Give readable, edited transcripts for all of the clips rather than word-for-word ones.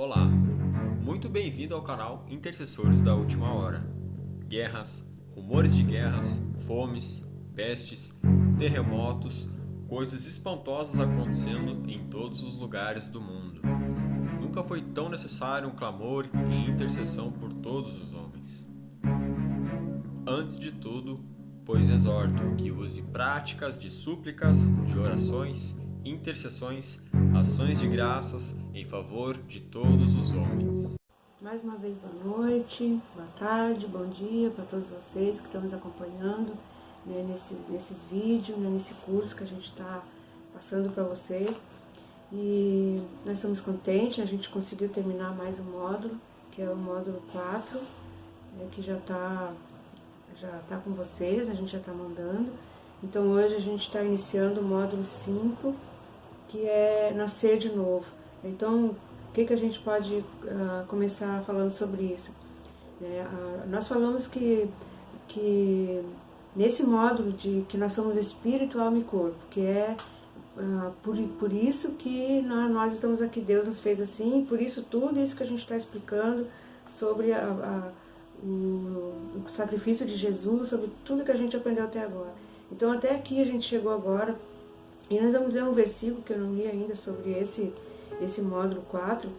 Olá, muito bem-vindo ao canal Intercessores da Última Hora. Guerras, rumores de guerras, fomes, pestes, terremotos, coisas espantosas acontecendo em todos os lugares do mundo. Nunca foi tão necessário um clamor e intercessão por todos os homens. Antes de tudo, pois exorto que use práticas de súplicas, de orações, intercessões, ações de graças em favor de todos os homens. Mais uma vez, boa noite, boa tarde, bom dia para todos vocês que estão nos acompanhando nesses vídeos, nesse curso que a gente está passando para vocês. E nós estamos contentes, a gente conseguiu terminar mais um módulo, que é o módulo 4, que já tá com vocês, a gente já está mandando. Então hoje a gente está iniciando o módulo 5, que é Nascer de Novo. Então, o que a gente pode começar falando sobre isso? Nós falamos que nesse módulo de que nós somos espírito, alma e corpo, que é por isso que nós estamos aqui, Deus nos fez assim, por isso tudo isso que a gente está explicando sobre o sacrifício de Jesus, sobre tudo que a gente aprendeu até agora. Então até aqui a gente chegou agora, e nós vamos ler um versículo que eu não li ainda sobre esse módulo 4,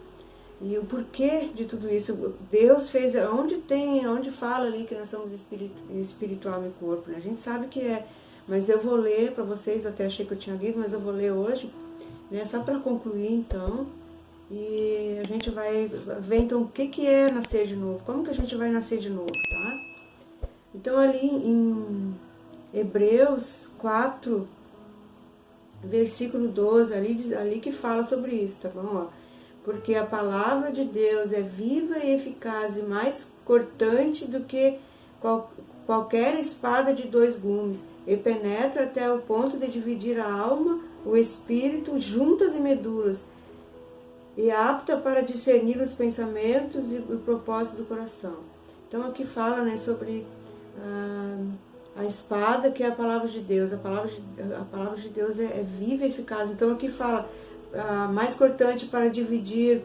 e o porquê de tudo isso. Deus fez, onde fala ali que nós somos espiritual e corpo, né? A gente sabe que é, mas eu vou ler para vocês, eu até achei que eu tinha lido, mas eu vou ler hoje, né, só para concluir então, e a gente vai ver então o que é nascer de novo, como que a gente vai nascer de novo, tá? Então ali em Hebreus 4, versículo 12, ali que fala sobre isso, tá bom? Ó, porque a palavra de Deus é viva e eficaz e mais cortante do que qualquer espada de 2 gumes, e penetra até o ponto de dividir a alma, o espírito, juntas e medulas, e apta para discernir os pensamentos e o propósito do coração. Então aqui fala, né, sobre a espada, que é a palavra de Deus. A palavra de Deus é viva e eficaz. Então aqui fala mais cortante para dividir,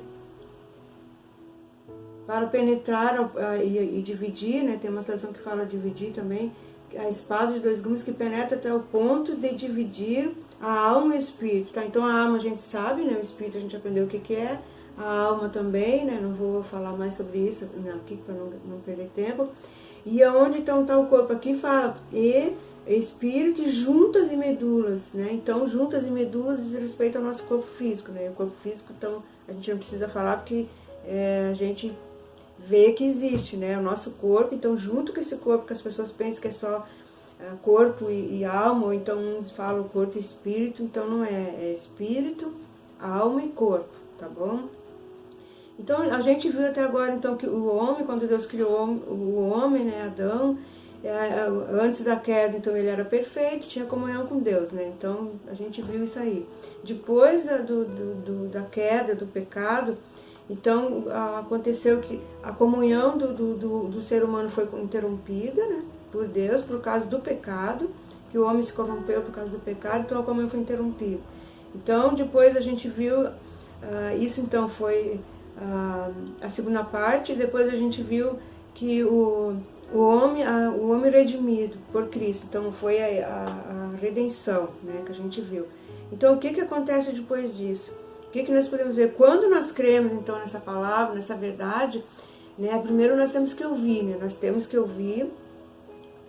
para penetrar e dividir, né? Tem uma tradução que fala dividir também. A espada de 2 gumes que penetra até o ponto de dividir a alma e o espírito. Tá? Então a alma a gente sabe, né? O espírito a gente aprendeu o que é. A alma também, né? Não vou falar mais sobre isso aqui para não perder tempo. E aonde então está o corpo? Aqui fala, e espírito, juntas e medulas, né? Então, juntas e medulas diz respeito ao nosso corpo físico, né? O corpo físico, então, a gente não precisa falar porque a gente vê que existe, né? O nosso corpo, então, junto com esse corpo, que as pessoas pensam que é só corpo e alma, ou então uns falam corpo e espírito, então não é espírito, alma e corpo, tá bom? Então, a gente viu até agora, então, que o homem, quando Deus criou o homem, né, Adão, antes da queda, então, ele era perfeito, tinha comunhão com Deus, né? Então, a gente viu isso aí. Depois da queda, do pecado, então, aconteceu que a comunhão do ser humano foi interrompida, né, por Deus, por causa do pecado, que o homem se corrompeu por causa do pecado, então a comunhão foi interrompida. Então, depois a gente viu, isso então foi a segunda parte. Depois a gente viu que o homem redimido por Cristo, então foi a redenção, né, que a gente viu. Então o que acontece depois disso? O que nós podemos ver? Quando nós cremos então nessa palavra, nessa verdade, né, primeiro nós temos que ouvir, né, nós temos que ouvir,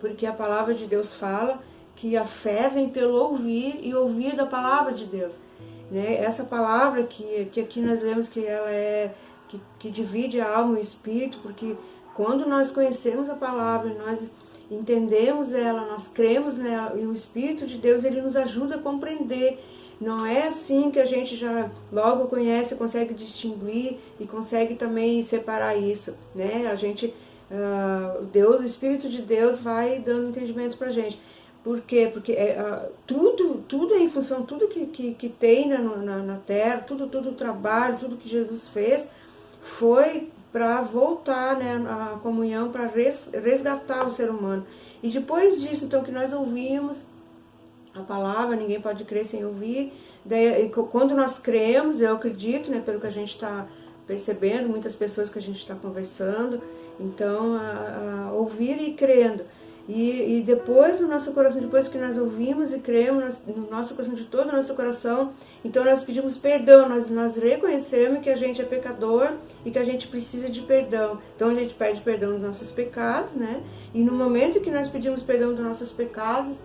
porque a palavra de Deus fala que a fé vem pelo ouvir e ouvir da palavra de Deus. Né? Essa palavra que aqui nós lemos que ela que divide a alma e o espírito, porque quando nós conhecemos a palavra, nós entendemos ela, nós cremos nela, e o Espírito de Deus ele nos ajuda a compreender. Não é assim que a gente já logo conhece, consegue distinguir e consegue também separar isso, né? A gente, Deus, o Espírito de Deus vai dando entendimento pra gente. Por quê? Porque tudo é em função, tudo que tem na terra, tudo o trabalho, tudo que Jesus fez, foi para voltar, né, a comunhão, para resgatar o ser humano. E depois disso, então, que nós ouvimos a palavra, ninguém pode crer sem ouvir. Daí, quando nós cremos, eu acredito, né, pelo que a gente está percebendo, muitas pessoas que a gente está conversando, então a ouvir e crendo. E depois no nosso coração, depois que nós ouvimos e cremos no nosso coração, de todo o nosso coração, então nós pedimos perdão, nós reconhecemos que a gente é pecador e que a gente precisa de perdão. Então a gente pede perdão dos nossos pecados, né? E no momento que nós pedimos perdão dos nossos pecados,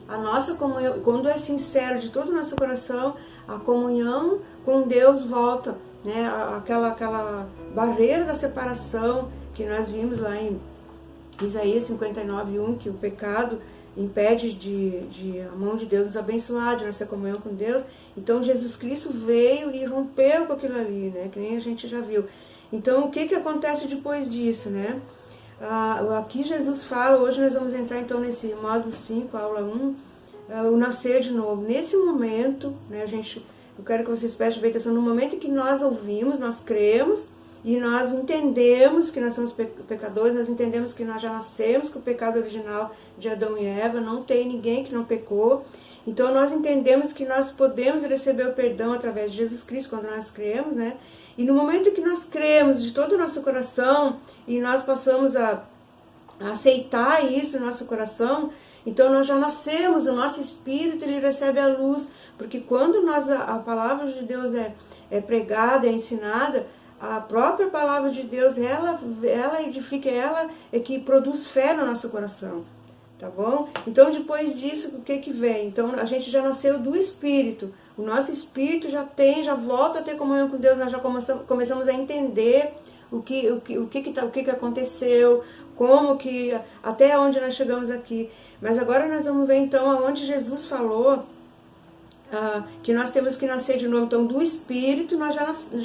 a nossa comunhão, quando é sincero de todo o nosso coração, a comunhão com Deus volta, né? Aquela barreira da separação que nós vimos lá em Isaías 59:1, que o pecado impede de a mão de Deus nos abençoar, de nossa comunhão com Deus. Então Jesus Cristo veio e rompeu com aquilo ali, né? Que nem a gente já viu. Então o que acontece depois disso, né? Aqui Jesus fala, hoje nós vamos entrar então nesse módulo 5, aula 1, o nascer de novo. Nesse momento, né, eu quero que vocês prestem bem atenção, no momento em que nós ouvimos, nós cremos, e nós entendemos que nós somos pecadores, nós entendemos que nós já nascemos com o pecado original de Adão e Eva, não tem ninguém que não pecou. Então nós entendemos que nós podemos receber o perdão através de Jesus Cristo quando nós cremos, né? E no momento que nós cremos de todo o nosso coração e nós passamos a aceitar isso no nosso coração, então nós já nascemos, o nosso espírito ele recebe a luz, porque quando a palavra de Deus é pregada, é ensinada, a própria palavra de Deus, ela edifica, ela é que produz fé no nosso coração, tá bom? Então depois disso, o que vem? Então a gente já nasceu do Espírito, o nosso Espírito já volta a ter comunhão com Deus, nós já começamos a entender o que aconteceu, como que, até onde nós chegamos aqui. Mas agora nós vamos ver então aonde Jesus falou que nós temos que nascer de novo. Então do Espírito nós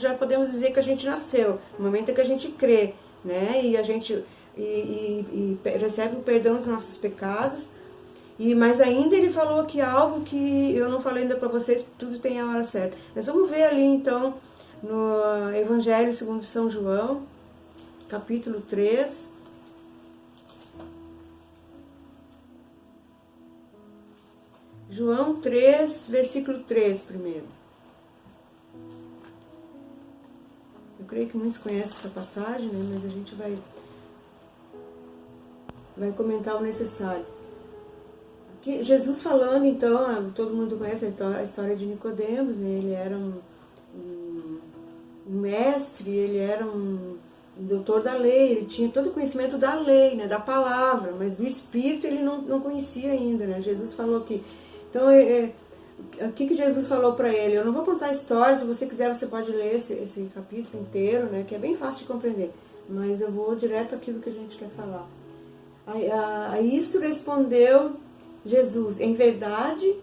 já podemos dizer que a gente nasceu, no momento em que a gente crê, né? E a gente recebe o perdão dos nossos pecados. Mas ainda ele falou que algo que eu não falei ainda para vocês, tudo tem a hora certa. Nós vamos ver ali então no Evangelho segundo São João, capítulo 3. João 3, versículo 3 primeiro. Eu creio que muitos conhecem essa passagem, né? Mas a gente vai comentar o necessário. Aqui, Jesus falando, então, todo mundo conhece a história de Nicodemos, né? Ele era um mestre, ele era um doutor da lei, ele tinha todo o conhecimento da lei, né? Da palavra, mas do Espírito ele não conhecia ainda, né? Jesus falou que... Então, o que Jesus falou para ele? Eu não vou contar a história, se você quiser você pode ler esse capítulo inteiro, né, que é bem fácil de compreender, mas eu vou direto àquilo que a gente quer falar. A isso respondeu Jesus: em verdade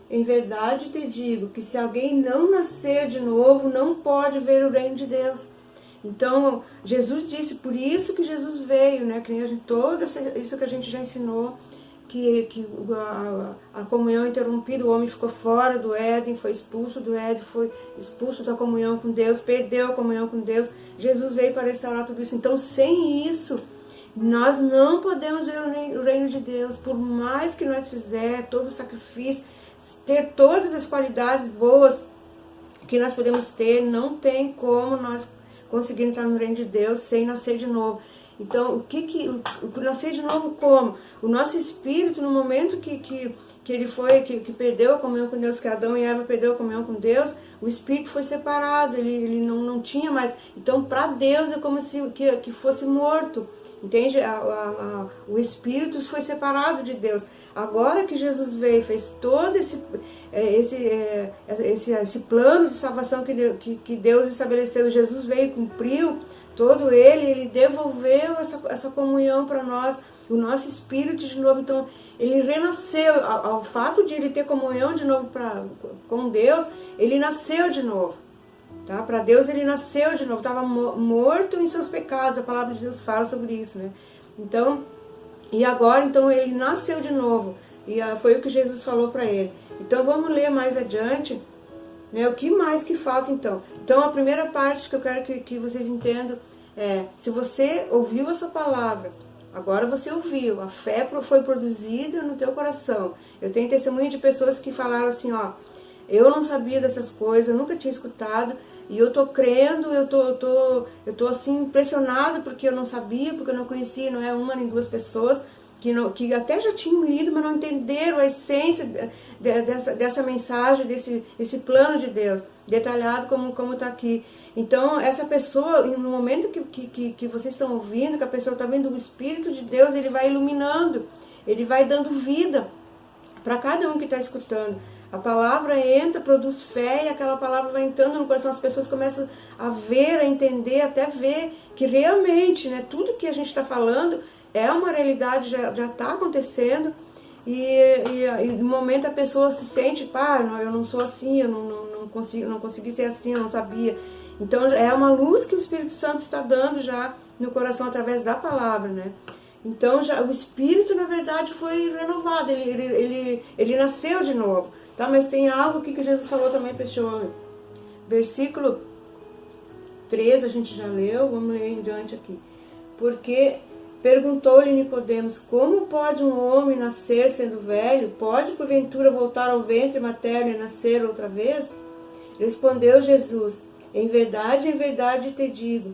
te digo, que se alguém não nascer de novo, não pode ver o reino de Deus. Então, Jesus disse, por isso que Jesus veio, né, que isso que a gente já ensinou, que a comunhão interrompida, o homem ficou fora do Éden, foi expulso do Éden, foi expulso da comunhão com Deus, perdeu a comunhão com Deus. Jesus veio para restaurar tudo isso. Então, sem isso, nós não podemos ver o reino de Deus. Por mais que nós fizermos todo o sacrifício, ter todas as qualidades boas que nós podemos ter, não tem como nós conseguir entrar no reino de Deus sem nascer de novo. Então, o nascer de novo como? O nosso espírito, no momento que ele perdeu a comunhão com Deus, que Adão e Eva perdeu a comunhão com Deus, o espírito foi separado, ele não tinha mais. Então, para Deus é como se que fosse morto, entende? O espírito foi separado de Deus. Agora que Jesus veio, fez todo esse plano de salvação que Deus estabeleceu, Jesus veio, cumpriu todo ele devolveu essa comunhão para nós, o nosso espírito de novo. Então, ele renasceu, ao fato de ele ter comunhão de novo com Deus, ele nasceu de novo, tá? Para Deus ele nasceu de novo, estava morto em seus pecados, a palavra de Deus fala sobre isso, né? Então, e agora, então, ele nasceu de novo, e foi o que Jesus falou para ele. Então, vamos ler mais adiante, né, o que mais que falta, então? Então, a primeira parte que eu quero que vocês entendam é, se você ouviu essa palavra, agora você ouviu, a fé foi produzida no teu coração. Eu tenho testemunho de pessoas que falaram assim, ó, eu não sabia dessas coisas, eu nunca tinha escutado, e eu tô crendo, eu tô assim impressionado porque eu não sabia, porque eu não conhecia, não é uma nem duas pessoas que até já tinham lido, mas não entenderam a essência dessa mensagem, desse plano de Deus, detalhado como está aqui. Então, essa pessoa, no momento que vocês estão ouvindo, que a pessoa está vendo o Espírito de Deus, ele vai iluminando, ele vai dando vida para cada um que está escutando. A palavra entra, produz fé, e aquela palavra vai entrando no coração, as pessoas começam a ver, a entender, até ver que realmente, né, tudo que a gente está falando é uma realidade, já está acontecendo, e no momento a pessoa se sente, eu não sou assim, eu não consegui ser assim, eu não sabia. Então é uma luz que o Espírito Santo está dando já no coração através da palavra, né? Então já, o Espírito, na verdade, foi renovado, ele nasceu de novo. Tá? Mas tem algo aqui que Jesus falou também para esse homem. Versículo 13 a gente já leu, vamos ler em diante aqui. Porque perguntou-lhe Nicodemos, como pode um homem nascer sendo velho? Pode porventura voltar ao ventre materno e nascer outra vez? Respondeu Jesus, em verdade te digo,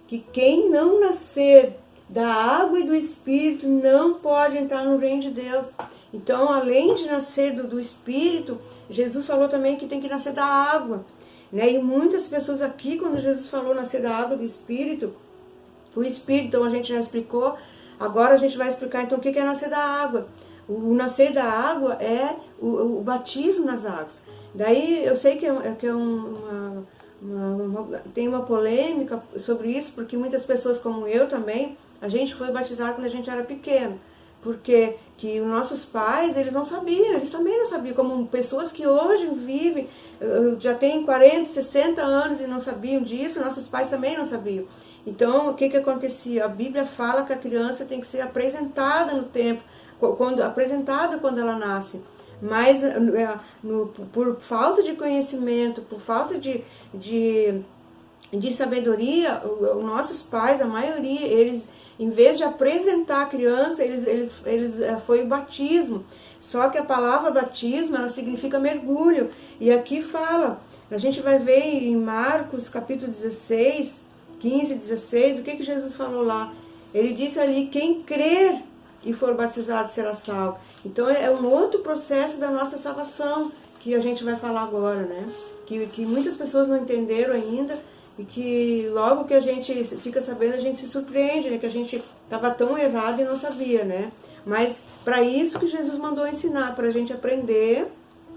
que quem não nascer da água e do Espírito não pode entrar no reino de Deus. Então, além de nascer do Espírito, Jesus falou também que tem que nascer da água, né? E muitas pessoas aqui, quando Jesus falou nascer da água e do Espírito, o Espírito, então a gente já explicou, agora a gente vai explicar então o que é nascer da água. O nascer da água é o batismo nas águas. Daí eu sei que tem uma polêmica sobre isso, porque muitas pessoas como eu também, a gente foi batizado quando a gente era pequeno. Porque que os nossos pais, eles não sabiam, eles também não sabiam, como pessoas que hoje vivem, já têm 40, 60 anos e não sabiam disso, nossos pais também não sabiam. Então, o que acontecia? A Bíblia fala que a criança tem que ser apresentada no tempo, apresentada quando ela nasce. Mas por falta de conhecimento, por falta de sabedoria, os nossos pais, a maioria, eles, em vez de apresentar a criança, foi o batismo. Só que a palavra batismo, ela significa mergulho. E aqui fala, a gente vai ver em Marcos capítulo 16, 15, 16, o que Jesus falou lá? Ele disse ali, quem crer e for batizado será salvo. Então é um outro processo da nossa salvação, que a gente vai falar agora, né? Que muitas pessoas não entenderam ainda, e que logo que a gente fica sabendo, a gente se surpreende, né? Que a gente estava tão errado e não sabia, né? Mas para isso que Jesus mandou ensinar, para a gente aprender,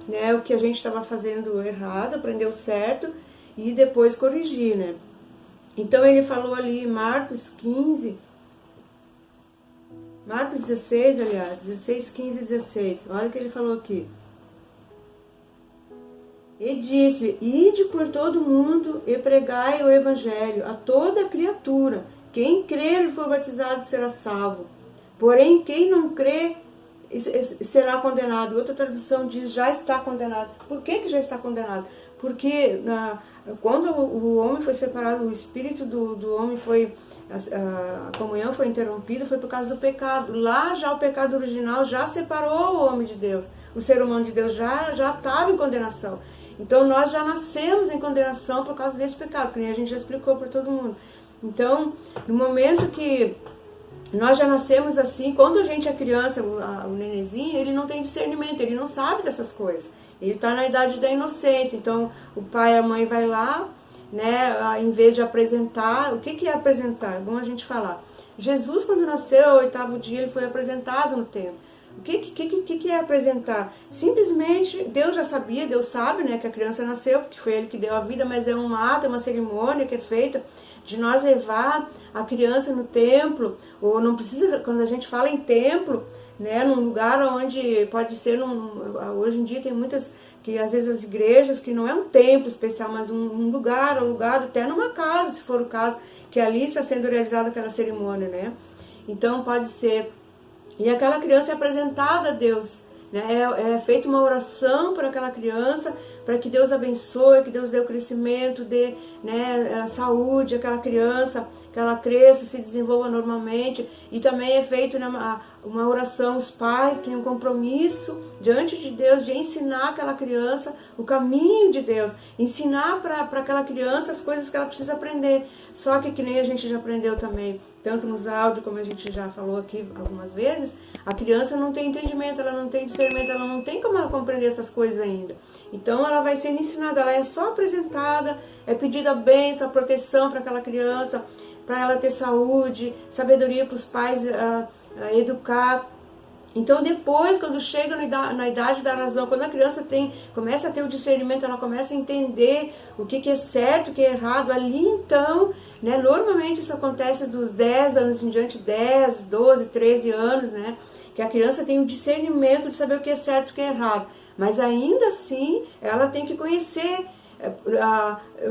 né, o que a gente estava fazendo errado, aprender o certo e depois corrigir, né? Então ele falou ali em Marcos 15, Marcos 16, aliás, 16, 15 e 16, olha o que ele falou aqui. E disse, ide por todo mundo e pregai o evangelho a toda criatura. Quem crer e for batizado será salvo. Porém, quem não crê será condenado. Outra tradução diz, já está condenado. Por que já está condenado? Porque quando o homem foi separado, o espírito do homem foi, a comunhão foi interrompida, foi por causa do pecado. Lá já o pecado original já separou o homem de Deus. O ser humano de Deus já estava em condenação. Então nós já nascemos em condenação por causa desse pecado, que a gente já explicou para todo mundo. Então, no momento que nós já nascemos assim, quando a gente é criança, o nenenzinho, ele não tem discernimento, ele não sabe dessas coisas. Ele está na idade da inocência, então o pai e a mãe vai lá, né, em vez de apresentar, o que é apresentar? É bom a gente falar. Jesus, quando nasceu, ao 8º dia, ele foi apresentado no templo. O que é apresentar? Simplesmente, Deus já sabia, Deus sabe, né, que a criança nasceu, porque foi Ele que deu a vida, mas é um ato, é uma cerimônia que é feita de nós levar a criança no templo, ou não precisa, quando a gente fala em templo, né, num lugar onde pode ser, hoje em dia tem muitas, que às vezes as igrejas, que não é um templo especial, mas um lugar alugado, até numa casa, se for o caso, que ali está sendo realizada aquela cerimônia, né? Então pode ser. E aquela criança é apresentada a Deus, né? É feita uma oração para aquela criança, para que Deus abençoe, que Deus dê o crescimento, dê né, a saúde, aquela criança, que ela cresça, se desenvolva normalmente. E também é feito, né, uma oração, os pais têm um compromisso diante de Deus de ensinar aquela criança o caminho de Deus, ensinar para aquela criança as coisas que ela precisa aprender. Só que nem a gente já aprendeu também, tanto nos áudios como a gente já falou aqui algumas vezes, a criança não tem entendimento, ela não tem discernimento, ela não tem como ela compreender essas coisas ainda. Então ela vai sendo ensinada, ela é só apresentada, é pedida a bênção, a proteção para aquela criança, para ela ter saúde, sabedoria para os pais educar. Então depois, quando chega na idade da razão, quando a criança começa a ter o discernimento, ela começa a entender o que é certo, o que é errado, ali então, né, normalmente isso acontece dos 10 anos em diante, 10, 12, 13 anos, né, que a criança tem o discernimento de saber o que é certo e o que é errado. Mas ainda assim, ela tem que conhecer.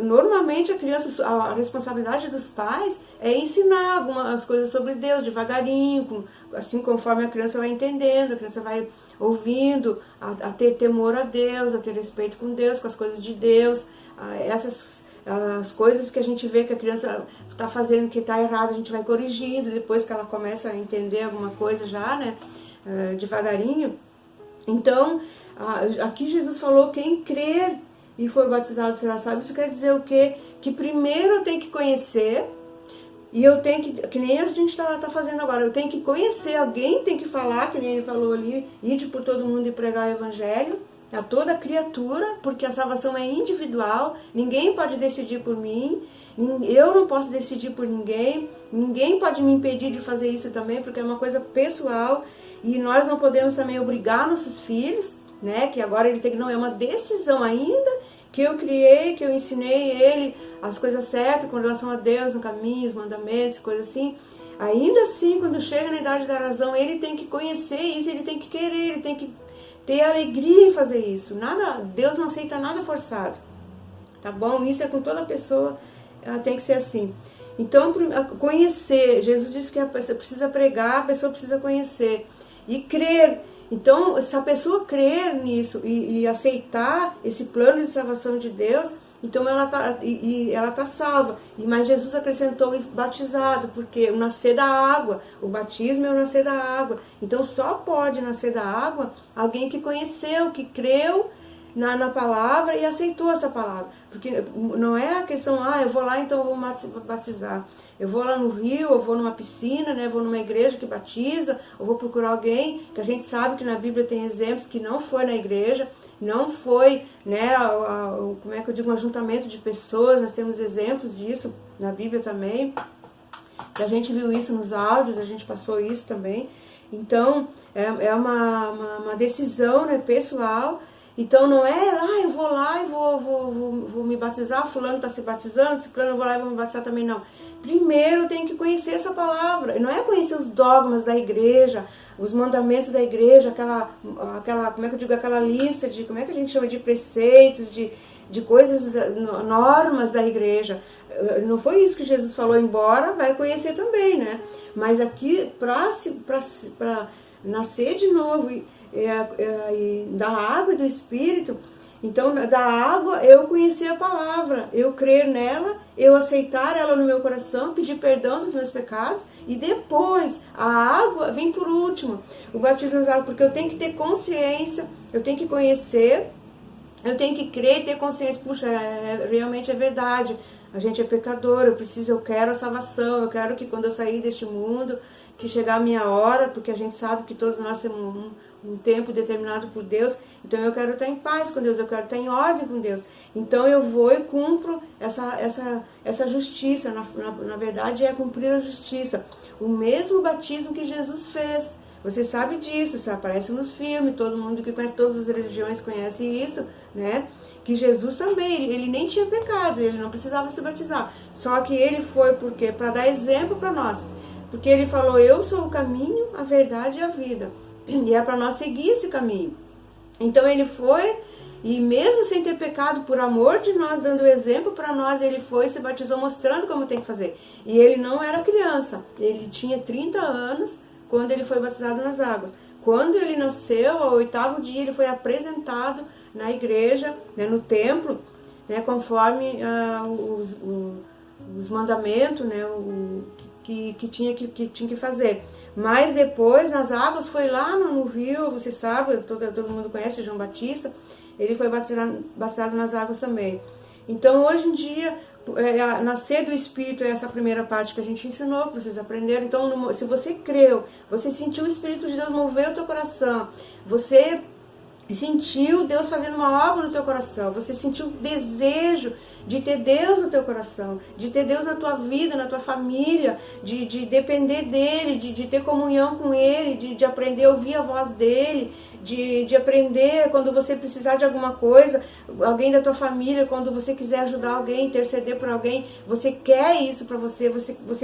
Normalmente a responsabilidade dos pais é ensinar algumas coisas sobre Deus devagarinho, assim conforme a criança vai entendendo, a criança vai ouvindo, a ter temor a Deus, a ter respeito com Deus, com as coisas de Deus. As coisas que a gente vê que a criança está fazendo que está errado, a gente vai corrigindo, depois que ela começa a entender alguma coisa já, né, devagarinho. Então, aqui Jesus falou, quem crer e for batizado será salvo. Isso quer dizer o quê? Que primeiro eu tenho que conhecer, e eu tenho que nem a gente está fazendo agora, eu tenho que conhecer, alguém tem que falar, que nem ele falou ali, ide por todo mundo e pregar o evangelho a toda criatura, porque a salvação é individual, ninguém pode decidir por mim, eu não posso decidir por ninguém pode me impedir de fazer isso também, porque é uma coisa pessoal, e nós não podemos também obrigar nossos filhos, né, que agora ele tem que, não, é uma decisão ainda, que eu criei, que eu ensinei ele as coisas certas com relação a Deus, no caminho, os mandamentos, coisas assim. Ainda assim, quando chega na idade da razão, ele tem que conhecer isso, ele tem que querer, ele tem que ter alegria em fazer isso. Deus não aceita nada forçado, tá bom? Isso é com toda pessoa, tem que ser assim. Então, conhecer, Jesus disse que a pessoa precisa pregar, a pessoa precisa conhecer e crer. Então, se a pessoa crer nisso e aceitar esse plano de salvação de Deus, então ela tá salva. Mas Jesus acrescentou isso, batizado, porque o nascer da água, o batismo é o nascer da água. Então só pode nascer da água alguém que conheceu, que creu na palavra e aceitou essa palavra. Porque não é a questão, eu vou lá, então eu vou batizar. Eu vou lá no rio, eu vou numa piscina, né, vou numa igreja que batiza, eu vou procurar alguém, que a gente sabe que na Bíblia tem exemplos que não foi na igreja, não foi, né, como é que eu digo, um ajuntamento de pessoas, nós temos exemplos disso na Bíblia também, que a gente viu isso nos áudios, a gente passou isso também. Então, é uma decisão, né, pessoal. Então não é, eu vou lá e vou me batizar, fulano está se batizando, ciclano eu vou lá e vou me batizar também, não. Primeiro eu tenho que conhecer essa palavra, não é conhecer os dogmas da igreja, os mandamentos da igreja, aquela como é que eu digo, aquela lista de, como é que a gente chama, de preceitos, de coisas, normas da igreja. Não foi isso que Jesus falou, embora vai conhecer também, né? Mas aqui, para nascer de novo e da água e do Espírito, então da água eu conhecer a palavra, eu crer nela, eu aceitar ela no meu coração, pedir perdão dos meus pecados, e depois a água vem por último, o batismo nas águas, porque eu tenho que ter consciência, eu tenho que conhecer, eu tenho que crer e ter consciência, puxa, realmente é verdade, a gente é pecador, eu quero a salvação, eu quero que quando eu sair deste mundo, que chegar a minha hora, porque a gente sabe que todos nós temos um tempo determinado por Deus, então eu quero estar em paz com Deus, eu quero estar em ordem com Deus. Então eu vou e cumpro essa justiça, na verdade é cumprir a justiça. O mesmo batismo que Jesus fez, você sabe disso, isso aparece nos filmes, todo mundo que conhece, todas as religiões conhece isso, né? Que Jesus também, ele nem tinha pecado, ele não precisava se batizar, só que ele foi, por quê? Para dar exemplo para nós, porque ele falou, eu sou o caminho, a verdade e a vida. E é para nós seguir esse caminho. Então ele foi, e mesmo sem ter pecado, por amor de nós, dando exemplo para nós, ele foi e se batizou mostrando como tem que fazer. E ele não era criança, ele tinha 30 anos quando ele foi batizado nas águas. Quando ele nasceu, ao 8º dia, ele foi apresentado na igreja, né, no templo, né, conforme os mandamentos, né, que tinha que fazer. Mas depois, nas águas, foi lá no rio, você sabe, todo mundo conhece João Batista, ele foi batizado nas águas também. Então, hoje em dia, nascer do Espírito é essa primeira parte que a gente ensinou, que vocês aprenderam. Então, se você creu, você sentiu o Espírito de Deus mover o teu coração, você sentiu Deus fazendo uma obra no teu coração, você sentiu o desejo de ter Deus no teu coração, de ter Deus na tua vida, na tua família, de depender dEle, de ter comunhão com Ele, de aprender a ouvir a voz dEle, de aprender quando você precisar de alguma coisa, alguém da tua família, quando você quiser ajudar alguém, interceder por alguém, você quer isso para você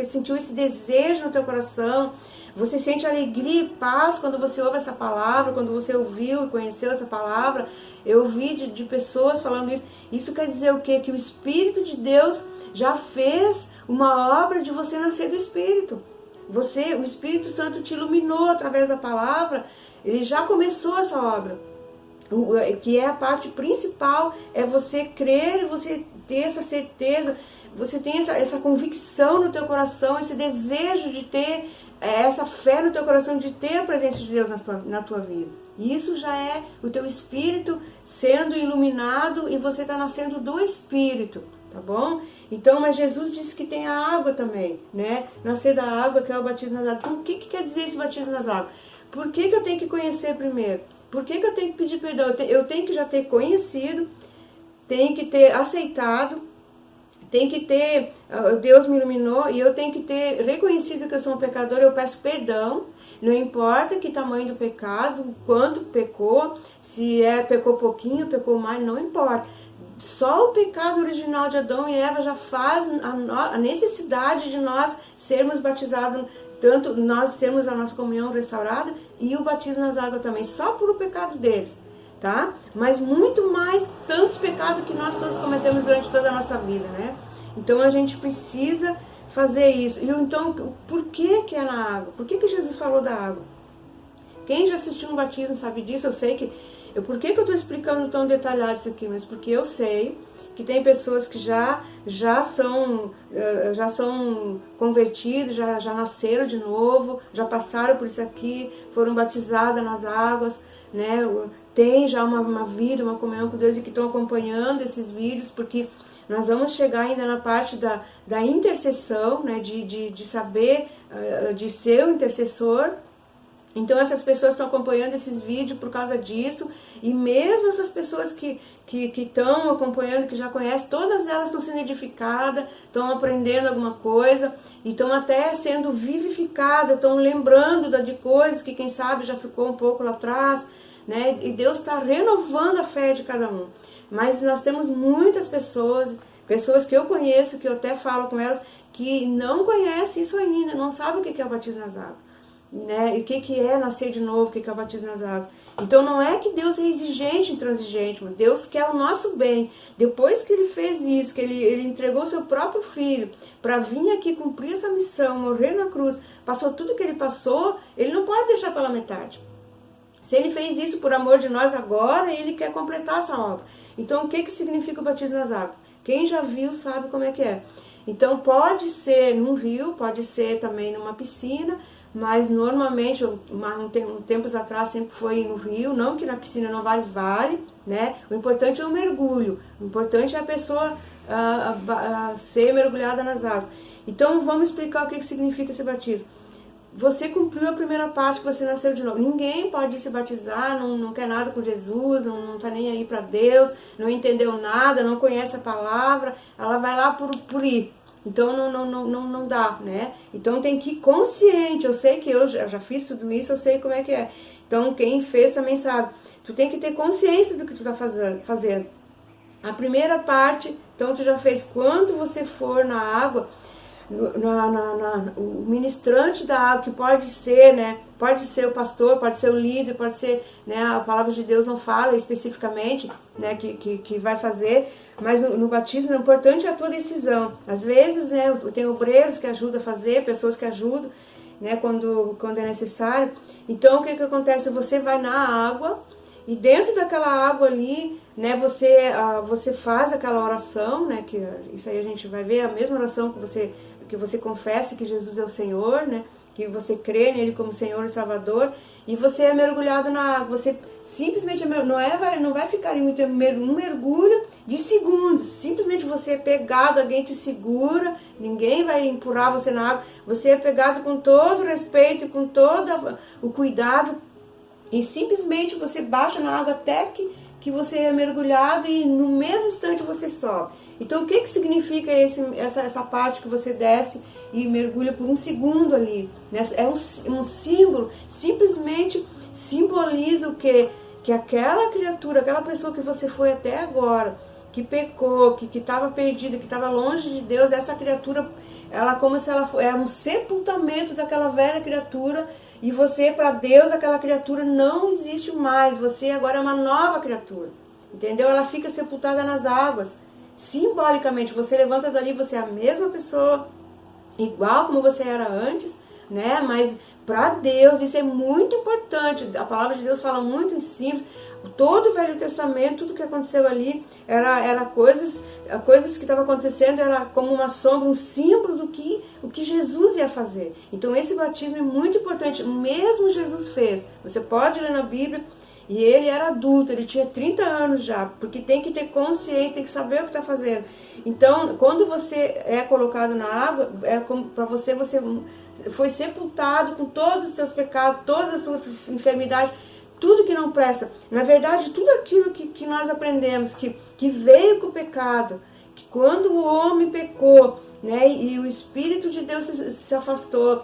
sentiu esse desejo no teu coração. Você sente alegria e paz quando você ouve essa palavra, quando você ouviu e conheceu essa palavra. Eu ouvi de pessoas falando isso. Isso quer dizer o quê? Que o Espírito de Deus já fez uma obra de você nascer do Espírito. O Espírito Santo te iluminou através da palavra. Ele já começou essa obra. Que é a parte principal, é você crer, você ter essa certeza, você tem essa convicção no teu coração, esse desejo de ter essa fé no teu coração, de ter a presença de Deus na tua vida. E isso já é o teu espírito sendo iluminado e você está nascendo do Espírito, tá bom? Então, mas Jesus disse que tem a água também, né? Nascer da água, que é o batismo nas águas. Então, o que quer dizer esse batismo nas águas? Por que eu tenho que conhecer primeiro? Por que eu tenho que pedir perdão? Eu tenho que já ter conhecido, tenho que ter aceitado, tem que ter, Deus me iluminou e eu tenho que ter reconhecido que eu sou um pecador, eu peço perdão, não importa que tamanho do pecado, quanto pecou, se pecou pouquinho, pecou mais, não importa. Só o pecado original de Adão e Eva já faz a necessidade de nós sermos batizados, tanto nós termos a nossa comunhão restaurada e o batismo nas águas também, só por o pecado deles. Tá? Mas muito mais tantos pecados que nós todos cometemos durante toda a nossa vida, né? Então a gente precisa fazer isso. E então, por que é na água? Por que Jesus falou da água? Quem já assistiu um batismo sabe disso. Eu sei que... Por que eu estou explicando tão detalhado isso aqui? Mas porque eu sei que tem pessoas que já são convertidos, já nasceram de novo, já passaram por isso aqui, foram batizadas nas águas, né? Tem já uma vida, uma comunhão com Deus e que estão acompanhando esses vídeos, porque nós vamos chegar ainda na parte da intercessão, né, de saber, de ser o intercessor. Então essas pessoas estão acompanhando esses vídeos por causa disso, e mesmo essas pessoas que estão acompanhando, que já conhecem, todas elas estão sendo edificadas, estão aprendendo alguma coisa, e estão até sendo vivificadas, estão lembrando de coisas que quem sabe já ficou um pouco lá atrás, né? E Deus está renovando a fé de cada um. Mas nós temos muitas pessoas que eu conheço, que eu até falo com elas, que não conhecem isso ainda, não sabem o que é o batismo nas águas, né? E o que é nascer de novo, o que é o batismo nas águas. Então não é que Deus é exigente, intransigente, mas Deus quer o nosso bem. Depois que Ele fez isso, que Ele entregou seu próprio Filho para vir aqui cumprir essa missão, morrer na cruz, passou tudo que Ele passou, Ele não pode deixar pela metade. Se Ele fez isso por amor de nós agora, Ele quer completar essa obra. Então, o que significa o batismo nas águas? Quem já viu sabe como é que é. Então, pode ser num rio, pode ser também numa piscina, mas normalmente, tempos atrás, sempre foi no rio. Não que na piscina não vale, né? O importante é o mergulho. O importante é a pessoa ser mergulhada nas águas. Então, vamos explicar o que significa esse batismo. Você cumpriu a primeira parte, que você nasceu de novo. Ninguém pode se batizar, não quer nada com Jesus, não está nem aí para Deus, não entendeu nada, não conhece a palavra, ela vai lá por ir. Então não dá, né? Então tem que ir consciente. Eu sei que eu já fiz tudo isso, eu sei como é que é. Então quem fez também sabe. Tu tem que ter consciência do que tu está fazendo. A primeira parte, então tu já fez. Quando você for na água, o ministrante da água, que pode ser, né? Pode ser o pastor, pode ser o líder, pode ser, né? A palavra de Deus não fala especificamente, né? Que vai fazer, mas no batismo o importante é a tua decisão. Às vezes, né? Tem obreiros que ajudam a fazer, pessoas que ajudam, né? Quando é necessário. Então, o que acontece? Você vai na água e dentro daquela água ali, né, você faz aquela oração, né, que isso aí a gente vai ver, a mesma oração que você confessa que Jesus é o Senhor, né, que você crê nele como Senhor e Salvador, e você é mergulhado na água, você simplesmente não vai ficar ali um mergulho de segundos, simplesmente você é pegado, alguém te segura, ninguém vai empurrar você na água, você é pegado com todo o respeito, com todo o cuidado, e simplesmente você baixa na água até que você é mergulhado e no mesmo instante você sobe. Então o que significa essa parte que você desce e mergulha por um segundo ali? Né? É um símbolo, simplesmente simboliza o quê? Que aquela criatura, aquela pessoa que você foi até agora, que pecou, que estava perdida, que estava longe de Deus, essa criatura, ela como se ela fosse um sepultamento daquela velha criatura, e você, para Deus, aquela criatura não existe mais, você agora é uma nova criatura, entendeu? Ela fica sepultada nas águas, simbolicamente, você levanta dali, você é a mesma pessoa, igual como você era antes, né? Mas para Deus isso é muito importante, a palavra de Deus fala muito em simples. Todo o Velho Testamento, tudo que aconteceu ali, era coisas que estavam acontecendo, era como uma sombra, um símbolo do que Jesus ia fazer. Então esse batismo é muito importante, mesmo Jesus fez. Você pode ler na Bíblia, e ele era adulto, ele tinha 30 anos já, porque tem que ter consciência, tem que saber o que está fazendo. Então, quando você é colocado na água, é como para você foi sepultado com todos os seus pecados, todas as suas enfermidades, tudo que não presta. Na verdade, tudo aquilo que nós aprendemos, que veio com o pecado, que quando o homem pecou, né, e o Espírito de Deus se afastou,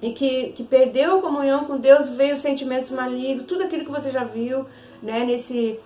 e que perdeu a comunhão com Deus, veio os sentimentos malignos, tudo aquilo que você já viu, né, nesse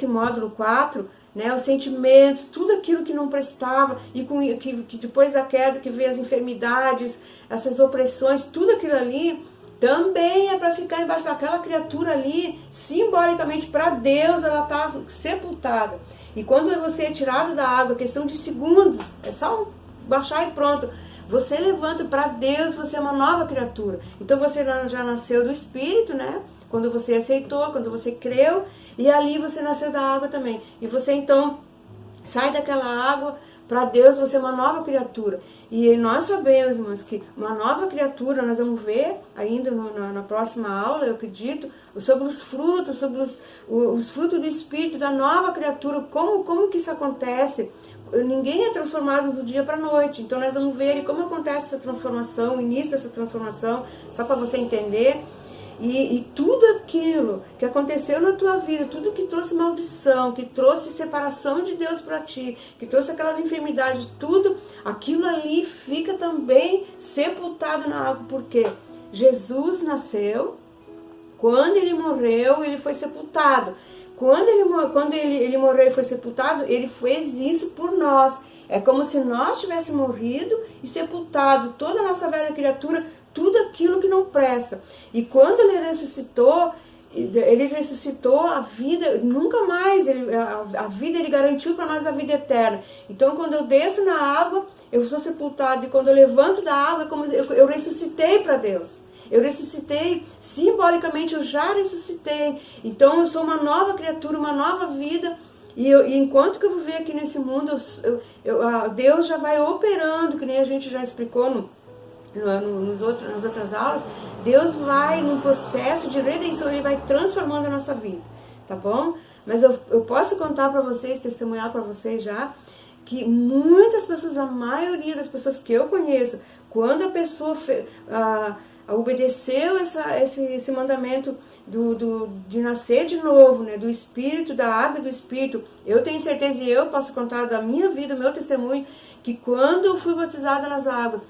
módulo 4, né, os sentimentos, tudo aquilo que não prestava, e que depois da queda que veio as enfermidades, essas opressões, tudo aquilo ali, também é para ficar embaixo daquela criatura ali, simbolicamente para Deus, ela está sepultada. E quando você é tirado da água, questão de segundos, é só baixar e pronto. Você levanta para Deus, você é uma nova criatura. Então você já nasceu do Espírito, né? Quando você aceitou, quando você creu, e ali você nasceu da água também. E você então sai daquela água, para Deus você é uma nova criatura. E nós sabemos, irmãos, que uma nova criatura, nós vamos ver ainda na próxima aula, eu acredito, sobre os frutos, sobre os frutos do Espírito da nova criatura, como que isso acontece. Ninguém é transformado do dia para a noite, então nós vamos ver como acontece essa transformação, o início dessa transformação, só para você entender. E tudo aquilo que aconteceu na tua vida, tudo que trouxe maldição, que trouxe separação de Deus para ti, que trouxe aquelas enfermidades, tudo, aquilo ali fica também sepultado na água, porque Jesus nasceu, quando ele morreu, ele foi sepultado. Quando ele morreu e foi sepultado, ele fez isso por nós. É como se nós tivéssemos morrido e sepultado toda a nossa velha criatura, tudo aquilo que não presta. E quando ele ressuscitou a vida, nunca mais, a vida ele garantiu para nós a vida eterna. Então quando eu desço na água, eu sou sepultado, e quando eu levanto da água, é como eu ressuscitei para Deus. Eu ressuscitei, simbolicamente eu já ressuscitei. Então eu sou uma nova criatura, uma nova vida. E enquanto que eu viver aqui nesse mundo, Deus já vai operando, que nem a gente já explicou nas outras aulas. Deus vai num processo de redenção, ele vai transformando a nossa vida, tá bom? Mas eu posso contar para vocês, testemunhar para vocês já, que muitas pessoas, a maioria das pessoas que eu conheço, quando a pessoa obedeceu esse mandamento de nascer de novo, né, do Espírito, da água e do Espírito, eu tenho certeza, e eu posso contar da minha vida, o meu testemunho, que quando eu fui batizada nas águas,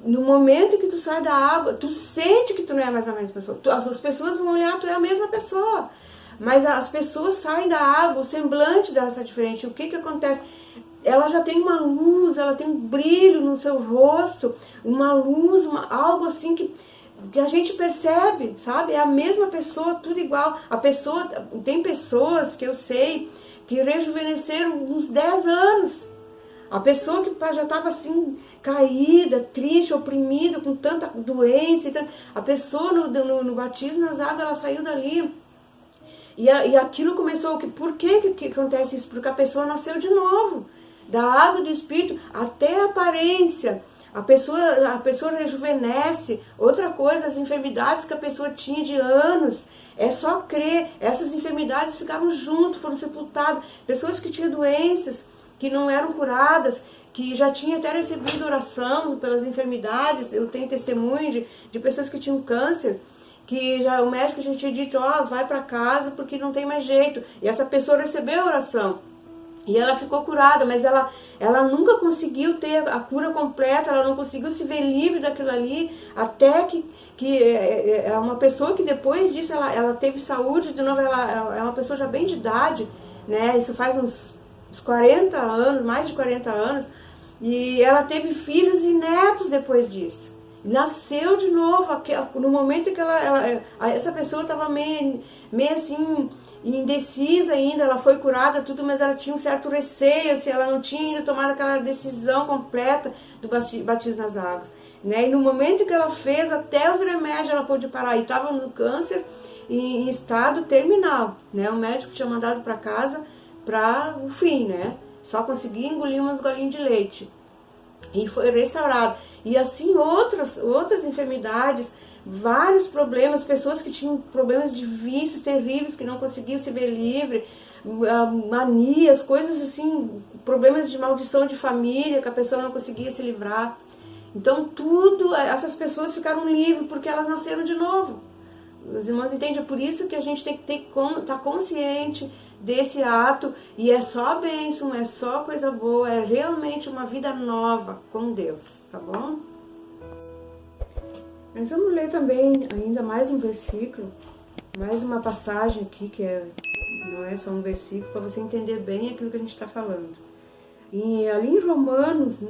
no momento que tu sai da água, tu sente que tu não é mais a mesma pessoa. As pessoas vão olhar, tu é a mesma pessoa. Mas as pessoas saem da água, o semblante dela está diferente. O que acontece? Ela já tem uma luz, ela tem um brilho no seu rosto, uma luz, algo assim que a gente percebe, sabe? É a mesma pessoa, tudo igual. Tem pessoas que eu sei que rejuvenesceram uns 10 anos. A pessoa que já estava assim, caída, triste, oprimida, com tanta doença, a pessoa no batismo nas águas, ela saiu dali. E aquilo começou, por que acontece isso? Porque a pessoa nasceu de novo, da água do Espírito, até a aparência. A pessoa rejuvenesce. Outra coisa, as enfermidades que a pessoa tinha de anos, é só crer. Essas enfermidades ficaram junto, foram sepultadas. Pessoas que tinham doenças, que não eram curadas, que já tinham até recebido oração pelas enfermidades. Eu tenho testemunho de pessoas que tinham câncer, que o médico já tinha dito, vai para casa porque não tem mais jeito. E essa pessoa recebeu a oração. E ela ficou curada, mas ela nunca conseguiu ter a cura completa, ela não conseguiu se ver livre daquilo ali, até que é uma pessoa que depois disso ela teve saúde, de novo, ela é uma pessoa já bem de idade, né? Isso faz uns 40 anos, mais de 40 anos, e ela teve filhos e netos depois disso. Nasceu de novo, no momento que essa pessoa estava meio assim, indecisa ainda, ela foi curada, tudo, mas ela tinha um certo receio, assim, ela não tinha ainda tomado aquela decisão completa do batismo nas águas. Né? E no momento que ela fez, até os remédios ela pôde parar, e estava no câncer em estado terminal. Né? O médico tinha mandado para casa para o fim, né? Só conseguia engolir umas golinhas de leite. E foi restaurado. E assim outras enfermidades, vários problemas, pessoas que tinham problemas de vícios terríveis, que não conseguiam se ver livre, manias, coisas assim, problemas de maldição de família, que a pessoa não conseguia se livrar. Então essas pessoas ficaram livres, porque elas nasceram de novo. Os irmãos entendem? É por isso que a gente tem que estar consciente desse ato, e é só bênção, é só coisa boa, é realmente uma vida nova com Deus, tá bom? Mas vamos ler também ainda mais um versículo, mais uma passagem aqui, que não é só um versículo, para você entender bem aquilo que a gente está falando. E ali em Romanos,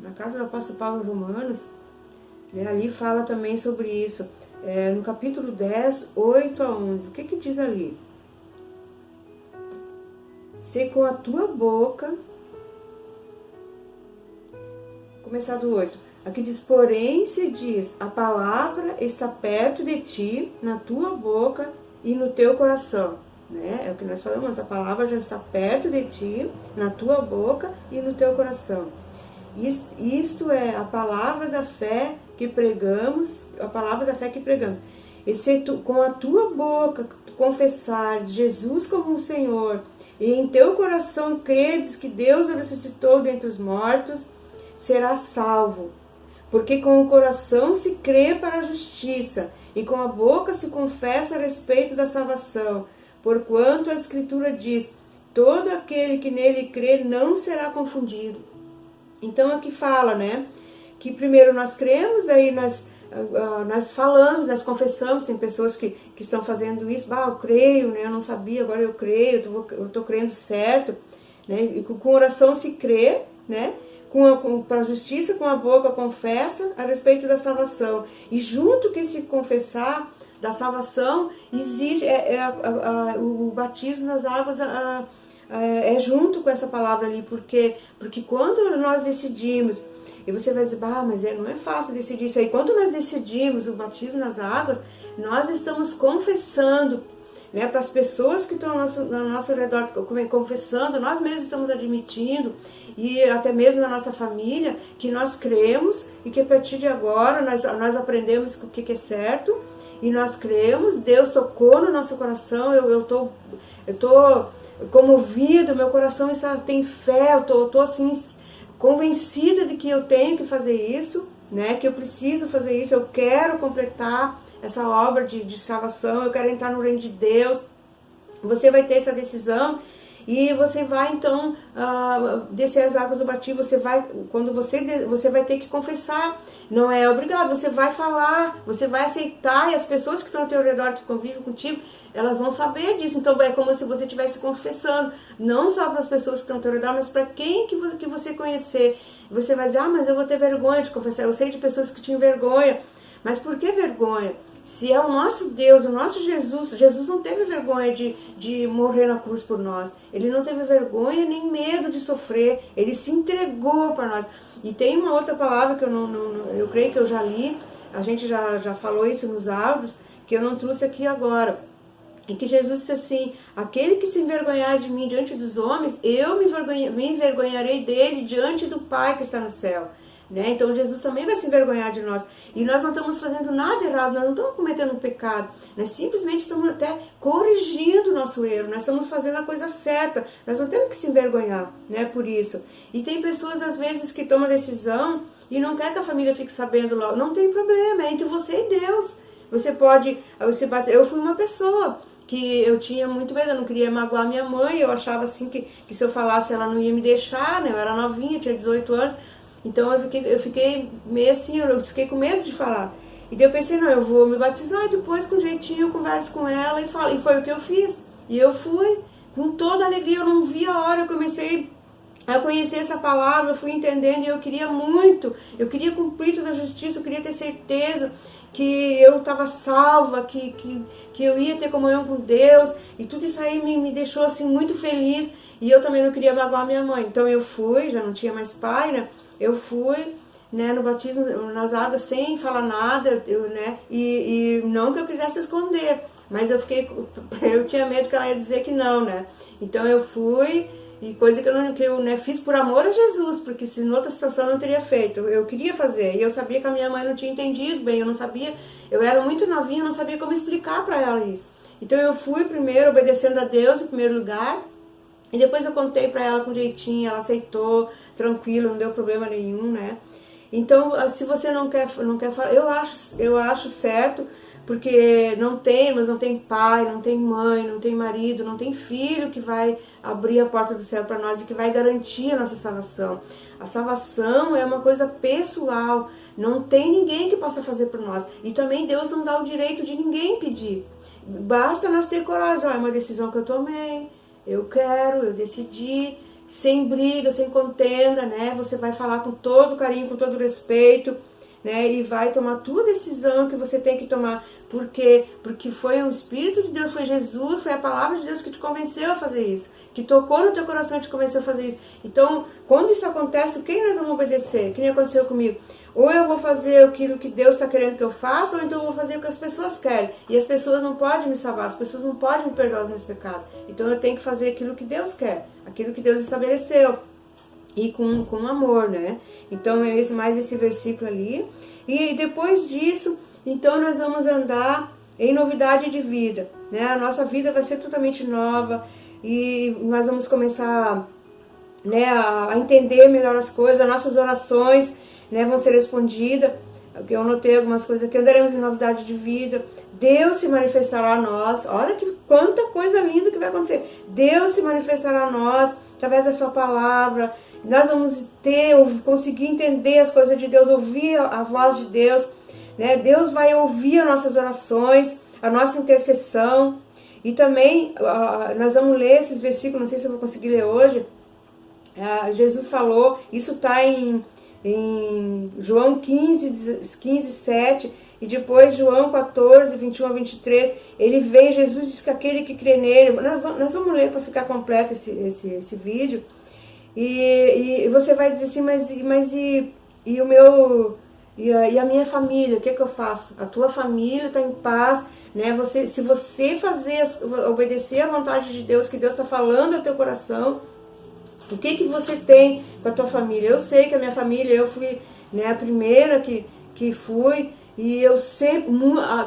na carta do apóstolo Paulo em Romanos, né, ali fala também sobre isso, no capítulo 10, 8 a 11, o que diz ali? Se com a tua boca, começar do 8, aqui diz, porém se diz, a palavra está perto de ti, na tua boca e no teu coração, né? É o que nós falamos, a palavra já está perto de ti, na tua boca e no teu coração. Isto é a palavra da fé que pregamos, E se tu, com a tua boca tu confessares Jesus como o Senhor, e em teu coração credes que Deus o ressuscitou dentre os mortos, serás salvo. Porque com o coração se crê para a justiça, e com a boca se confessa a respeito da salvação. Porquanto a Escritura diz, todo aquele que nele crê não será confundido. Então aqui fala, né, que primeiro nós cremos, daí nós falamos, nós confessamos. Tem pessoas que estão fazendo isso, eu creio, né, eu não sabia, agora eu creio, eu estou crendo certo, né, e com oração se crê, né, para a justiça, com a boca confessa a respeito da salvação, e junto que se confessar da salvação, existe o batismo nas águas, é junto com essa palavra ali, porque quando nós decidimos, e você vai dizer, mas não é fácil decidir isso aí. Quando nós decidimos o batismo nas águas, nós estamos confessando, né, para as pessoas que estão ao nosso redor, confessando, nós mesmos estamos admitindo, e até mesmo na nossa família, que nós cremos, e que a partir de agora nós aprendemos o que é certo, e nós cremos, Deus tocou no nosso coração, eu tô comovido, meu coração tem fé, eu tô assim, convencida de que eu tenho que fazer isso, né? Que eu preciso fazer isso, eu quero completar essa obra de salvação, eu quero entrar no reino de Deus. Você vai ter essa decisão e você vai então descer as águas do batismo. Quando você vai ter que confessar, não é obrigado, você vai falar, você vai aceitar, e as pessoas que estão ao teu redor, que convivem contigo, elas vão saber disso. Então é como se você estivesse confessando, não só para as pessoas que estão ao teu redor, mas para quem que você conhecer. Você vai dizer, mas eu vou ter vergonha de confessar. Eu sei de pessoas que tinham vergonha. Mas por que vergonha? Se é o nosso Deus, o nosso Jesus, Jesus não teve vergonha de morrer na cruz por nós. Ele não teve vergonha nem medo de sofrer. Ele se entregou para nós. E tem uma outra palavra que eu creio que eu já li, a gente já falou isso nos áudios, que eu não trouxe aqui agora. Em que Jesus disse assim: aquele que se envergonhar de mim diante dos homens, eu me envergonharei dele diante do Pai que está no céu. Né? Então Jesus também vai se envergonhar de nós. E nós não estamos fazendo nada errado, nós não estamos cometendo um pecado. Nós simplesmente estamos até corrigindo o nosso erro, nós estamos fazendo a coisa certa. Nós não temos que se envergonhar, né, por isso. E tem pessoas às vezes que tomam decisão e não quer que a família fique sabendo logo. Não tem problema, é entre você e Deus. Você pode... Eu fui uma pessoa que eu tinha muito medo, eu não queria magoar minha mãe. Eu achava assim que se eu falasse ela não ia me deixar, né? Eu era novinha, tinha 18 anos. Então eu fiquei meio assim, eu fiquei com medo de falar. E daí eu pensei, não, eu vou me batizar, depois com jeitinho eu converso com ela e falo. E foi o que eu fiz. E eu fui com toda alegria, eu não vi a hora, eu comecei a conhecer essa palavra, eu fui entendendo e eu queria muito, eu queria cumprir toda a justiça, eu queria ter certeza que eu estava salva, que eu ia ter comunhão com Deus, e tudo isso aí me deixou assim muito feliz, e eu também não queria magoar minha mãe. Então eu fui, já não tinha mais pai, né? Eu fui, né, no batismo, nas águas, sem falar nada, né, e não que eu quisesse esconder, mas eu tinha medo que ela ia dizer que não, né. Então eu fui, e coisa que eu fiz por amor a Jesus, porque se em outra situação eu não teria feito. Eu queria fazer, e eu sabia que a minha mãe não tinha entendido bem, eu não sabia, eu era muito novinha, eu não sabia como explicar para ela isso. Então eu fui primeiro obedecendo a Deus em primeiro lugar, e depois eu contei para ela com jeitinho, ela aceitou, tranquilo, não deu problema nenhum, né? Então, se você não quer falar, eu acho certo, porque não tem pai, não tem mãe, não tem marido, não tem filho que vai abrir a porta do céu para nós e que vai garantir a nossa salvação. A salvação é uma coisa pessoal, não tem ninguém que possa fazer por nós. E também Deus não dá o direito de ninguém pedir. Basta nós ter coragem, é uma decisão que eu tomei, eu decidi, sem briga, sem contenda, né? Você vai falar com todo carinho, com todo respeito, né? E vai tomar a tua decisão que você tem que tomar. Por quê? Porque foi o Espírito de Deus, foi Jesus, foi a palavra de Deus que te convenceu a fazer isso, que tocou no teu coração e te convenceu a fazer isso. Então, quando isso acontece, quem nós vamos obedecer? Que nem aconteceu comigo. Ou eu vou fazer aquilo que Deus está querendo que eu faça, ou então eu vou fazer o que as pessoas querem. E as pessoas não podem me salvar, as pessoas não podem me perdoar os meus pecados. Então eu tenho que fazer aquilo que Deus quer, aquilo que Deus estabeleceu. E com amor, né? Então é mais esse versículo ali. E depois disso, então nós vamos andar em novidade de vida, né? A nossa vida vai ser totalmente nova. E nós vamos começar, né, a entender melhor as coisas, as nossas orações, né, vão ser respondidas. Eu anotei algumas coisas aqui. Andaremos em novidade de vida. Deus se manifestará a nós. Olha quanta coisa linda que vai acontecer. Deus se manifestará a nós através da sua palavra. Nós vamos conseguir entender as coisas de Deus, ouvir a voz de Deus, né? Deus vai ouvir as nossas orações, a nossa intercessão. E também nós vamos ler esses versículos, não sei se eu vou conseguir ler hoje. Jesus falou, isso está em João 15, 7, e depois João 14, 21 a 23, ele vem, Jesus diz que aquele que crê nele, nós vamos ler para ficar completo esse vídeo, e você vai dizer assim, mas e o meu, e a minha família, o que eu faço? A tua família está em paz, né? Se você obedecer à vontade de Deus, que Deus está falando ao teu coração, o que você tem com a tua família? Eu sei que a minha família, eu fui, né, a primeira que fui, e eu sempre,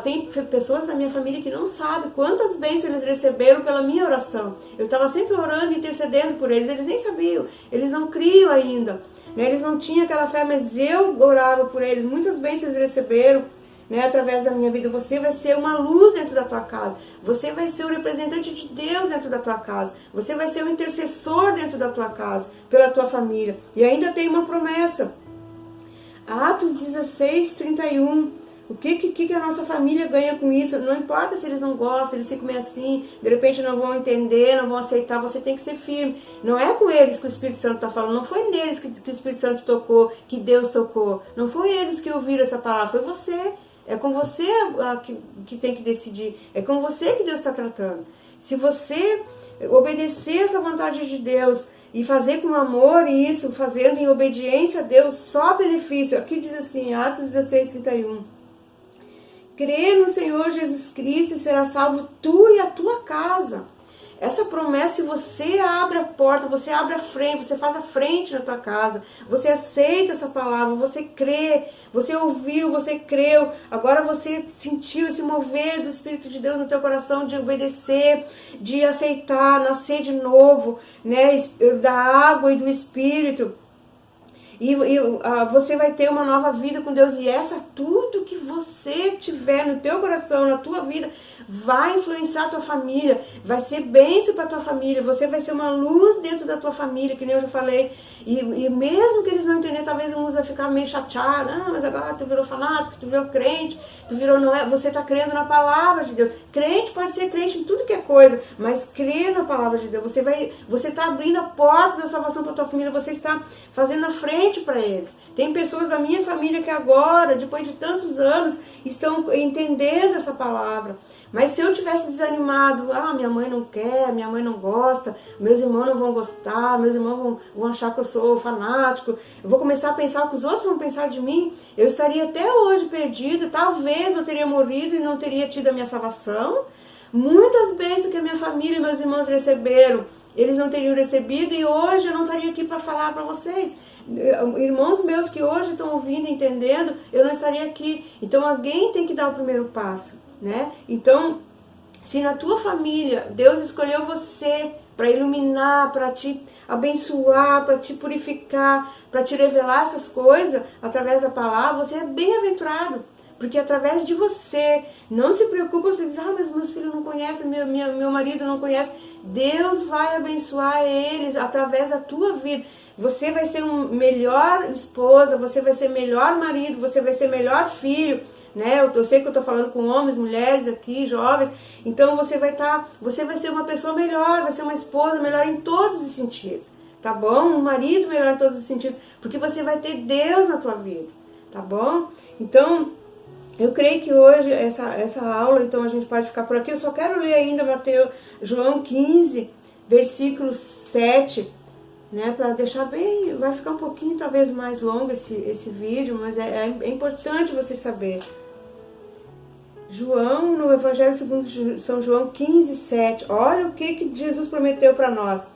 tem pessoas da minha família que não sabem quantas bênçãos eles receberam pela minha oração. Eu estava sempre orando e intercedendo por eles nem sabiam, eles não criam ainda, né, eles não tinham aquela fé, mas eu orava por eles, muitas bênçãos eles receberam, né, através da minha vida. Você vai ser uma luz dentro da tua casa, você vai ser o representante de Deus dentro da tua casa, você vai ser o intercessor dentro da tua casa, pela tua família. E ainda tem uma promessa, Atos 16, 31, o que a nossa família ganha com isso? Não importa se eles não gostam, eles ficam meio assim, de repente não vão entender, não vão aceitar, você tem que ser firme. Não é com eles que o Espírito Santo está falando, não foi neles que o Espírito Santo tocou, que Deus tocou, não foi eles que ouviram essa palavra, foi você. É com você que tem que decidir. É com você que Deus está tratando. Se você obedecer essa vontade de Deus e fazer com amor isso, fazendo em obediência a Deus, só benefício. Aqui diz assim, Atos 16:31. Crê no Senhor Jesus Cristo e será salvo tu e a tua casa. Essa promessa, se você abre a porta, você abre a frente, você faz a frente na tua casa, você aceita essa palavra, você crê, você ouviu, você creu, agora você sentiu esse mover do Espírito de Deus no teu coração de obedecer, de aceitar, nascer de novo, né, da água e do Espírito. E você vai ter uma nova vida com Deus. E tudo que você tiver no teu coração, na tua vida, vai influenciar a tua família. Vai ser bênção para a tua família. Você vai ser uma luz dentro da tua família, que nem eu já falei. E mesmo que eles não entenderem, talvez uns vai ficar meio chateado. Mas agora tu virou fanático, tu virou crente, tu virou não é. Você está crendo na palavra de Deus. Crente pode ser crente em tudo que é coisa, mas crê na palavra de Deus. Você está abrindo a porta da salvação para a tua família. Você está fazendo a frente para eles. Tem pessoas da minha família que agora, depois de tantos anos, estão entendendo essa palavra. Mas se eu tivesse desanimado, minha mãe não quer, minha mãe não gosta, meus irmãos não vão gostar, meus irmãos vão achar que eu sou fanático, eu vou começar a pensar o que os outros vão pensar de mim, eu estaria até hoje perdida, talvez eu teria morrido e não teria tido a minha salvação. Muitas bênçãos que a minha família e meus irmãos receberam, eles não teriam recebido e hoje eu não estaria aqui para falar para vocês. Irmãos meus que hoje estão ouvindo, entendendo, eu não estaria aqui. Então alguém tem que dar o primeiro passo, né? Então, se na tua família Deus escolheu você para iluminar, para te abençoar, para te purificar, para te revelar essas coisas através da palavra, você é bem-aventurado. Porque através de você, não se preocupa, você diz, mas meus filhos não conhecem, meu marido não conhece. Deus vai abençoar eles através da tua vida. Você vai ser uma melhor esposa, você vai ser melhor marido, você vai ser melhor filho, né? Eu sei que eu estou falando com homens, mulheres aqui, jovens. Então você vai ser uma pessoa melhor, vai ser uma esposa melhor em todos os sentidos, tá bom? Um marido melhor em todos os sentidos, porque você vai ter Deus na tua vida, tá bom? Então, eu creio que hoje, essa aula, então a gente pode ficar por aqui. Eu só quero ler ainda João 15, versículo 7, né, para deixar bem, vai ficar um pouquinho talvez mais longo esse vídeo, mas é importante você saber. João, no Evangelho segundo São João 15, 7, olha o que Jesus prometeu para nós.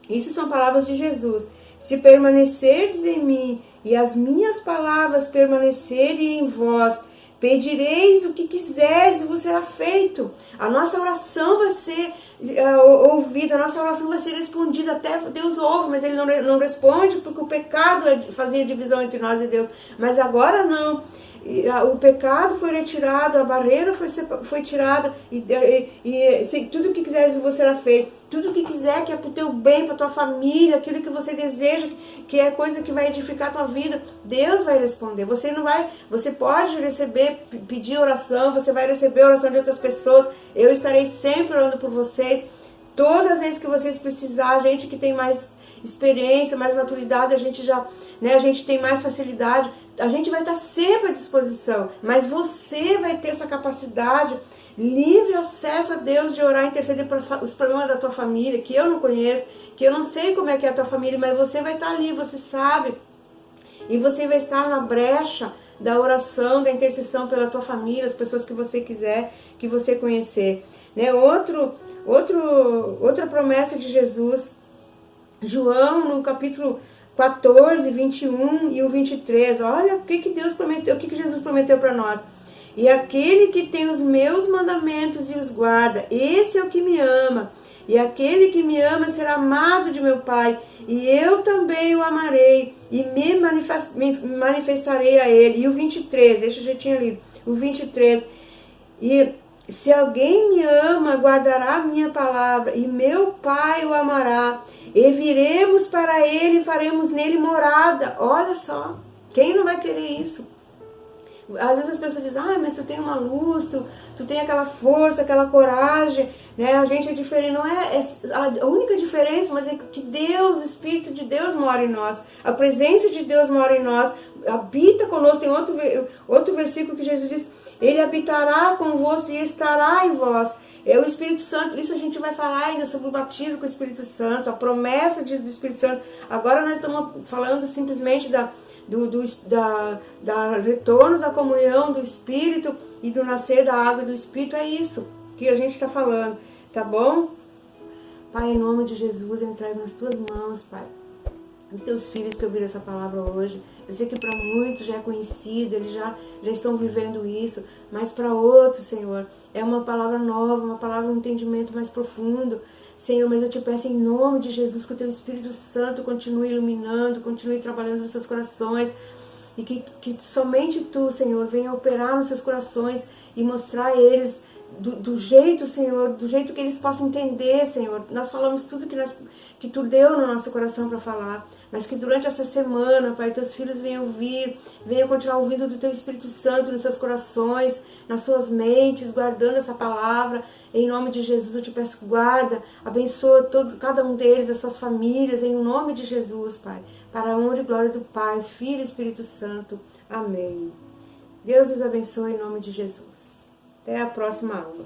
Isso são palavras de Jesus. Se permanecerdes em mim e as minhas palavras permanecerem em vós, pedireis o que quiseres e vos será feito. A nossa oração vai ser ouvida, a nossa oração vai ser respondida. Até Deus ouve, mas Ele não responde porque o pecado fazia divisão entre nós e Deus. Mas agora não. O pecado foi retirado, a barreira foi tirada e tudo o que quiseres você será feito. Tudo o que quiser que é para o teu bem, para a tua família, aquilo que você deseja, que é coisa que vai edificar a tua vida, Deus vai responder. Você pode pedir oração, você vai receber a oração de outras pessoas. Eu estarei sempre orando por vocês. Todas as vezes que vocês precisar, gente que tem mais experiência, mais maturidade, a gente tem mais facilidade, a gente vai estar sempre à disposição, mas você vai ter essa capacidade, livre acesso a Deus de orar e interceder para os problemas da tua família, que eu não conheço, que eu não sei como é que é a tua família, mas você vai estar ali, você sabe, e você vai estar na brecha da oração, da intercessão pela tua família, as pessoas que você quiser, que você conhecer, né? Outra promessa de Jesus, João, no capítulo 14, 21 e o 23, olha o que Deus prometeu, o que Jesus prometeu para nós. E aquele que tem os meus mandamentos e os guarda, esse é o que me ama. E aquele que me ama será amado de meu Pai, e eu também o amarei, e me manifestarei a ele. E o 23, deixa eu já tinha lido, o 23, e se alguém me ama, guardará a minha palavra, e meu Pai o amará, e viremos para ele e faremos nele morada. Olha só, quem não vai querer isso? Às vezes as pessoas dizem, mas tu tem uma luz, tu tem aquela força, aquela coragem, né? A gente é diferente, não é a única diferença, mas é que Deus, o Espírito de Deus mora em nós, a presença de Deus mora em nós, habita conosco. Tem outro versículo que Jesus diz, Ele habitará convosco e estará em vós. É o Espírito Santo. Isso a gente vai falar ainda sobre o batismo com o Espírito Santo, a promessa do Espírito Santo. Agora nós estamos falando simplesmente da retorno da comunhão do Espírito e do nascer da água e do Espírito. É isso que a gente está falando, tá bom? Pai, em nome de Jesus, eu entrego nas tuas mãos, Pai, os teus filhos que ouviram essa palavra hoje. Eu sei que para muitos já é conhecido, eles já estão vivendo isso, mas para outros, Senhor, é uma palavra nova, uma palavra de entendimento mais profundo. Senhor, mas eu te peço em nome de Jesus que o teu Espírito Santo continue iluminando, continue trabalhando nos seus corações, e que somente tu, Senhor, venha operar nos seus corações e mostrar a eles do jeito, Senhor, do jeito que eles possam entender, Senhor. Nós falamos tudo que tu deu no nosso coração para falar, mas que durante essa semana, Pai, teus filhos venham ouvir, venham continuar ouvindo do teu Espírito Santo nos seus corações, nas suas mentes, guardando essa palavra. Em nome de Jesus, eu te peço, guarda, abençoa cada um deles, as suas famílias, em nome de Jesus, Pai, para a honra e glória do Pai, Filho e Espírito Santo. Amém. Deus os abençoe em nome de Jesus. Até a próxima aula.